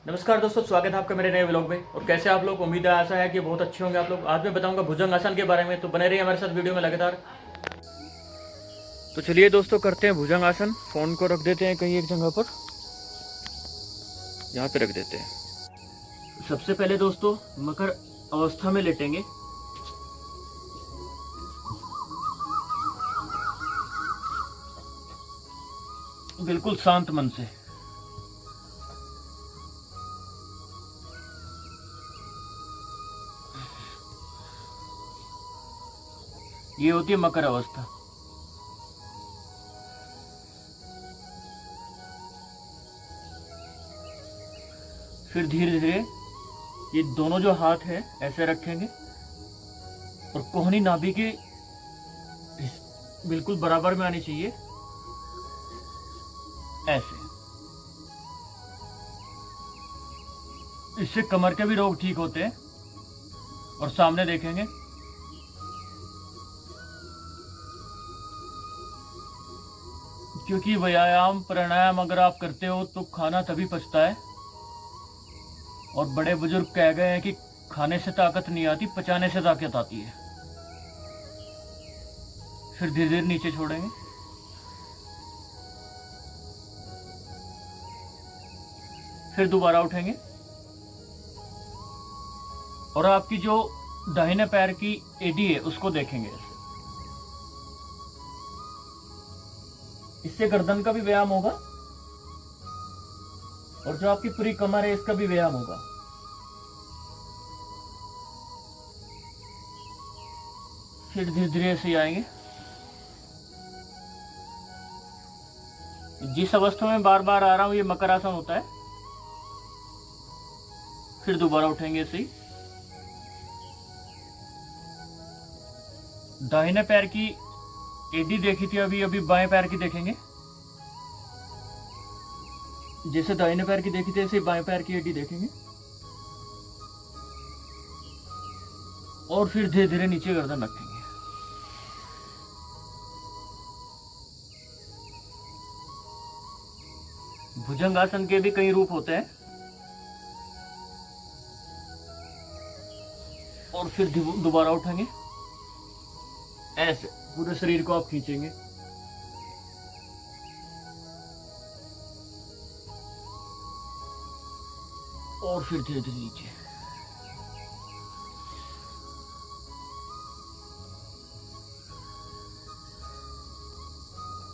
नमस्कार दोस्तों, स्वागत है आपका मेरे नए व्लॉग में। और कैसे आप लोग, उम्मीद है आशा है कि बहुत अच्छे होंगे आप लोग। आज मैं बताऊंगा भुजंग आसन के बारे में, तो बने रहिए हमारे साथ वीडियो में लगातार। तो चलिए दोस्तों, करते हैं भुजंग आसन। फोन को रख देते हैं कहीं एक जगह पर, यहाँ पे रख देते हैं। सबसे पहले दोस्तों मकर अवस्था में लेटेंगे। बिल्कुल शांत मन से। ये होती है मकर अवस्था। फिर धीरे धीरे ये दोनों जो हाथ है ऐसे रखेंगे और कोहनी नाभि के बिल्कुल बराबर में आनी चाहिए, ऐसे। इससे कमर के भी रोग ठीक होते हैं। और सामने देखेंगे। क्योंकि व्यायाम प्राणायाम अगर आप करते हो तो खाना तभी पचता है। और बड़े बुजुर्ग कह गए हैं कि खाने से ताकत नहीं आती, पचाने से ताकत आती है। फिर धीरे धीरे नीचे छोड़ेंगे। फिर दोबारा उठेंगे और आपकी जो दाहिने पैर की एडी है उसको देखेंगे। इससे गर्दन का भी व्यायाम होगा और जो आपकी पूरी कमर है इसका भी व्यायाम होगा। फिर धीरे धीरे ऐसे ही आएंगे। जिस अवस्था में बार बार आ रहा हूं ये मकर आसन होता है। फिर दोबारा उठेंगे ऐसे ही। दाहिने पैर की एडी देखी थी अभी, अभी बाएं पैर की देखेंगे। जैसे दाहिने पैर की देखी थी ऐसे बाएं पैर की एडी देखेंगे। और फिर धीरे धीरे नीचे गर्दन रखेंगे। भुजंगासन के भी कई रूप होते हैं। और फिर दोबारा उठेंगे ऐसे, पूरे शरीर को आप खींचेंगे। और फिर धीरे धीरे नीचे।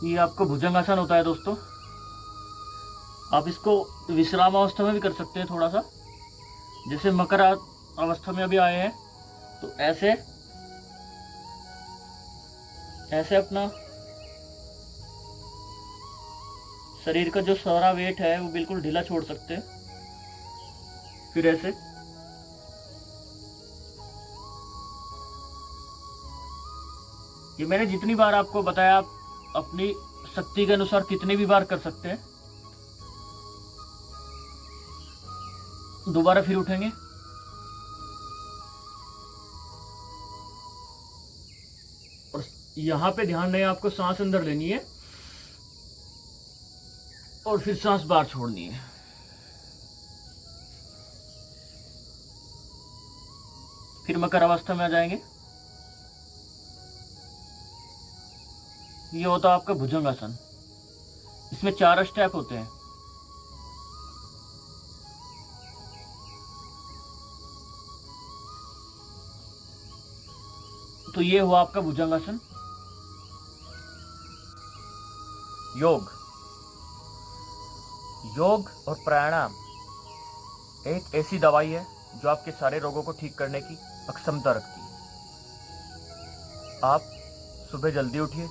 ये आपको भुजंगासन होता है दोस्तों। आप इसको विश्राम अवस्था में भी कर सकते हैं थोड़ा सा। जैसे मकर अवस्था में अभी आए हैं तो ऐसे ऐसे अपना शरीर का जो सारा वेट है वो बिल्कुल ढीला छोड़ सकते हैं। फिर ऐसे। ये मैंने जितनी बार आपको बताया, आप अपनी शक्ति के अनुसार कितनी भी बार कर सकते हैं। दोबारा फिर उठेंगे। और यहां पे ध्यान नहीं, आपको सांस अंदर लेनी है और फिर सांस बाहर छोड़नी है। फिर मकर अवस्था में आ जाएंगे। ये होता है आपका भुजंगासन। इसमें 4 स्टेप होते हैं। तो ये हुआ आपका भुजंगासन। योग और प्राणायाम एक ऐसी दवाई है जो आपके सारे रोगों को ठीक करने की अक्षमता रखती है। आप सुबह जल्दी उठिए,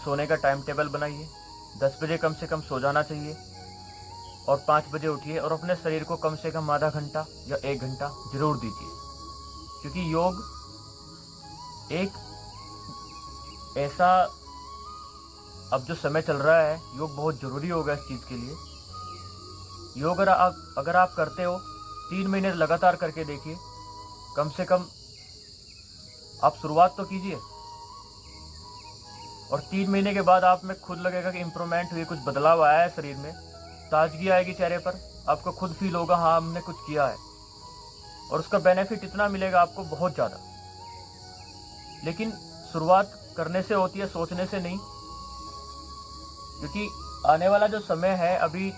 सोने का टाइम टेबल बनाइए। 10 बजे कम से कम सो जाना चाहिए और 5 बजे उठिए और अपने शरीर को कम से कम आधा घंटा या 1 घंटा जरूर दीजिए। क्योंकि योग एक ऐसा, अब जो समय चल रहा है, योग बहुत जरूरी होगा इस चीज़ के लिए। योग अगर आप करते हो 3 महीने लगातार करके देखिए, कम से कम आप शुरुआत तो कीजिए। और 3 महीने के बाद आप में खुद लगेगा कि इम्प्रूवमेंट हुई, कुछ बदलाव आया है शरीर में, ताजगी आएगी चेहरे पर, आपको खुद फील होगा हाँ हमने कुछ किया है, और उसका बेनिफिट इतना मिलेगा आपको बहुत ज़्यादा। लेकिन शुरुआत करने से होती है, सोचने से नहीं, क्योंकि आने वाला जो समय है, अभी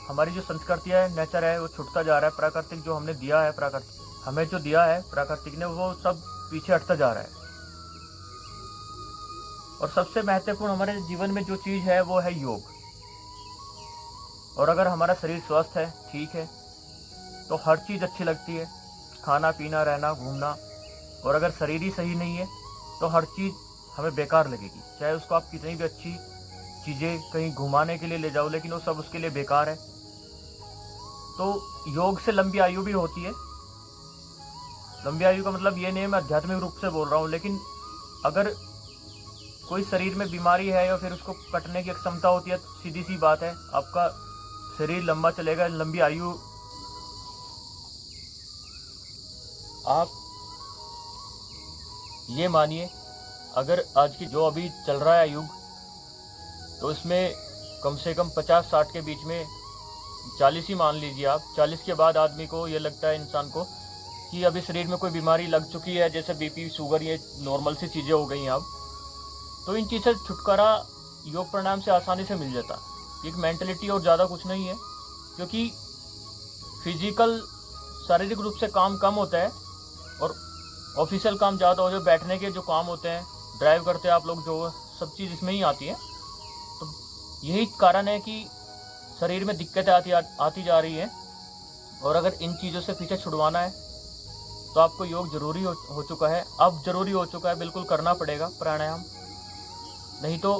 हमारी जो संस्कृति है, नेचर है, वो छूटता जा रहा है। प्राकृतिक जो हमने दिया है, प्राकृतिक हमें जो दिया है प्राकृतिक ने, वो सब पीछे हटता जा रहा है। और सबसे महत्वपूर्ण हमारे जीवन में जो चीज़ है वो है योग। और अगर हमारा शरीर स्वस्थ है, ठीक है, तो हर चीज़ अच्छी लगती है, खाना पीना, रहना, घूमना। और अगर शरीर ही सही नहीं है तो हर चीज़ हमें बेकार लगेगी। चाहे उसको आप कितनी भी अच्छी चीज़ें कहीं घुमाने के लिए ले जाओ, लेकिन वो सब उसके लिए बेकार है। तो योग से लंबी आयु भी होती है। लंबी आयु का मतलब ये नहीं है मैं आध्यात्मिक रूप से बोल रहा हूँ, लेकिन अगर कोई शरीर में बीमारी है या फिर उसको कटने की क्षमता होती है, तो सीधी सी बात है आपका शरीर लंबा चलेगा, लंबी आयु। आप ये मानिए, अगर आज की जो अभी चल रहा है युग, तो इसमें कम से कम 50-60 के बीच में, 40 ही मान लीजिए आप, 40 के बाद आदमी को ये लगता है, इंसान को, कि अभी शरीर में कोई बीमारी लग चुकी है, जैसे बीपी, शुगर, ये नॉर्मल सी चीज़ें हो गई हैं अब। तो इन चीज़ों से छुटकारा योग प्राणायाम से आसानी से मिल जाता है। एक मेंटलिटी और ज़्यादा कुछ नहीं है, क्योंकि फिजिकल, शारीरिक रूप से काम कम होता है और ऑफिशियल काम ज़्यादा हो, जो बैठने के जो काम होते हैं, ड्राइव करते हैं आप लोग, जो सब चीज़ इसमें ही आती है। तो यही कारण है कि शरीर में दिक्कतें आती जा रही हैं। और अगर इन चीज़ों से पीछे छुड़वाना है तो आपको योग जरूरी हो चुका है, अब जरूरी हो चुका है, बिल्कुल करना पड़ेगा प्राणायाम, नहीं तो।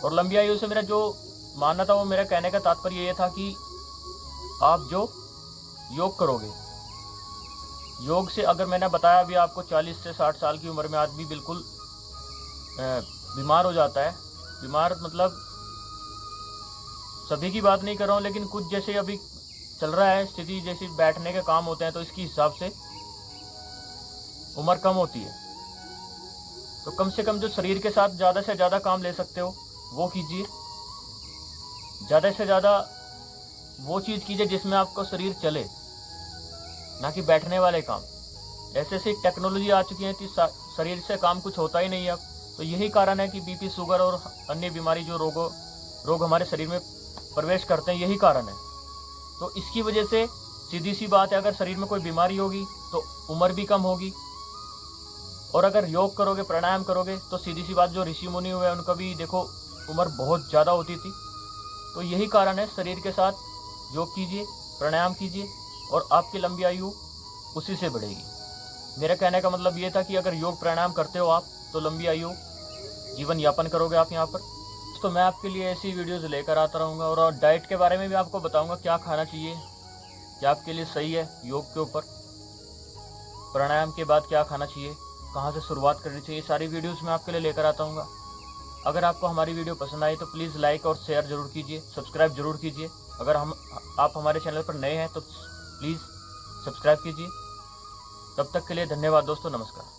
और लंबी आयु से मेरा जो मानना था, वो मेरा कहने का तात्पर्य ये था कि आप जो योग करोगे, योग से, अगर मैंने बताया अभी आपको, 40 से 60 साल की उम्र में आदमी बिल्कुल बीमार हो जाता है। बीमार मतलब सभी की बात नहीं कर रहा हूँ, लेकिन कुछ जैसे अभी चल रहा है स्थिति, जैसे बैठने के काम होते हैं, तो इसके हिसाब से उम्र कम होती है। तो कम से कम जो शरीर के साथ ज़्यादा से ज़्यादा काम ले सकते हो वो कीजिए। ज़्यादा से ज़्यादा वो चीज़ कीजिए जिसमें आपको शरीर चले, ना कि बैठने वाले काम। ऐसे ऐसी टेक्नोलॉजी आ चुकी है कि शरीर से काम कुछ होता ही नहीं है अब। तो यही कारण है कि बीपी, शुगर और अन्य बीमारी जो रोग हमारे शरीर में प्रवेश करते हैं, यही कारण है। तो इसकी वजह से सीधी सी बात है, अगर शरीर में कोई बीमारी होगी तो उम्र भी कम होगी। और अगर योग करोगे, प्राणायाम करोगे, तो सीधी सी बात, जो ऋषि मुनि हुए उनका भी देखो उम्र बहुत ज़्यादा होती थी। तो यही कारण है, शरीर के साथ योग कीजिए, प्राणायाम कीजिए, और आपकी लंबी आयु उसी से बढ़ेगी। मेरा कहने का मतलब ये था कि अगर योग प्राणायाम करते हो आप, तो लंबी आयु जीवन यापन करोगे आप यहाँ पर। तो मैं आपके लिए ऐसी वीडियोज़ लेकर आता रहूँगा, और डाइट के बारे में भी आपको बताऊँगा, क्या खाना चाहिए, क्या आपके लिए सही है योग के ऊपर, प्राणायाम के बाद क्या खाना चाहिए, कहाँ से शुरुआत करनी चाहिए, सारी वीडियोस मैं आपके लिए लेकर आता हूँ। अगर आपको हमारी वीडियो पसंद आई तो प्लीज़ लाइक और शेयर ज़रूर कीजिए, सब्सक्राइब ज़रूर कीजिए। अगर आप हमारे चैनल पर नए हैं तो प्लीज़ सब्सक्राइब कीजिए। तब तक के लिए धन्यवाद दोस्तों, नमस्कार।